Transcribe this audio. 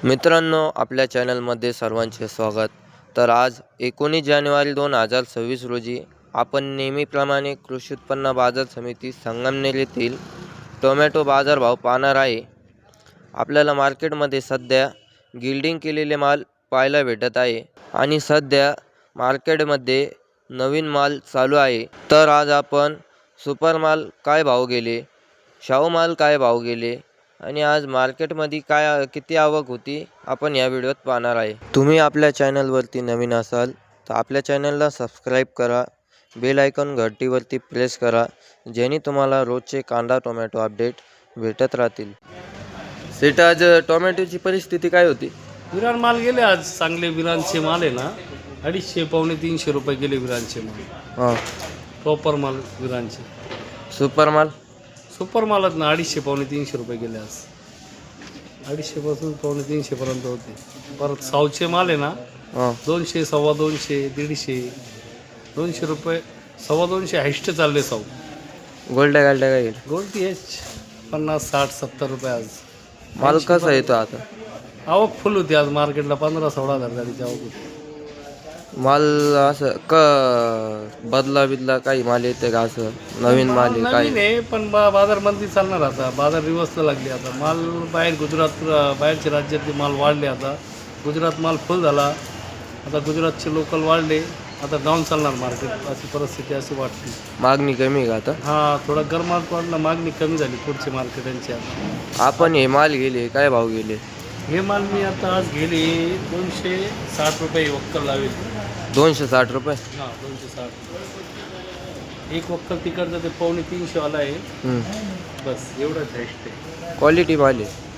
मित्रांनो, आपल्या चॅनलमध्ये सर्वांचे स्वागत. तर आज 19 जानेवारी 2026 रोजी आपण नेहमीप्रमाणे कृषी उत्पन्न बाजार समिती संगमनेर येथील टोमॅटो बाजारभाव पाहणार आहे. आपल्याला मार्केटमध्ये सध्या गिल्डिंग केलेले माल पाहायला भेटत आहे आणि सध्या मार्केटमध्ये नवीन माल चालू आहे. तर आज आपण सुपर माल काय भाव गेले, शाहू माल काय भाव गेले आणि आज मार्केटमध्ये किती आवक होती आपण या व्हिडिओत पाहणार आहे. तुम्ही आपल्या चॅनलवरती नवीन असाल तर आपल्या चॅनलला सबस्क्राईब करा, बेल आयकॉन घंटीवरती प्रेस करा, जेणे तुम्हाला रोजचे कांदा टोमॅटो अपडेट भेटत राहतील. सेट, आज टोमॅटोची परिस्थिती काय होती? विरान माल गेले आज चांगले. विरानचे माल आहे ना 250 पावणे 300 रुपये गेले विरानचे माल. हां. प्रॉपर माल विरानचे. सुपर माल सुपर मालात ना 250 पावणे 300 रुपये गेले आज. 250 पासून पावणे 300 पर्यंत होते. परत साऊचे माल आहे ना हां 200, 250, 150, 200 रुपये, 250 हायस्ट चालले साऊ. गोल्ड्या गाल्ड्या काय गेले? गोल्टी हेच 50, 60, 70 रुपये आज. माल कसा येतो आता? आवक फुल होती आज मार्केटला. 15-16 हजार गाडीची आवक होती. माल असं बदला बिदला काही माल येते का? असं नवीन माल आहे काय? नवीन आहे पण बाजार मंदी चालणार आता. बाजार रिवर्सला लागली आता. माल बाहेर गुजरात, बाहेरच्या राज्यातले माल वाढले आता. गुजरात माल फुल झाला आता. गुजरातचे लोकल वाढले आता. डाऊन चालणार मार्केट, अशी परिस्थिती अशी वाटते. मागणी कमी आहे का आता? हां, थोडा गरमात वाढला, मागणी कमी झाली पुढची मार्केटांची आता. आपण हे माल गेले काय भाव गेले? हे माल मी आता आज गेले 260 रुपये वक्कल लावेल. 260 रुपये? हां, 260. एक वक्कल तिकडचं ते पावणे 300 वाला आहे. बस एवढंच हायस्ट आहे. क्वालिटी माल आहे.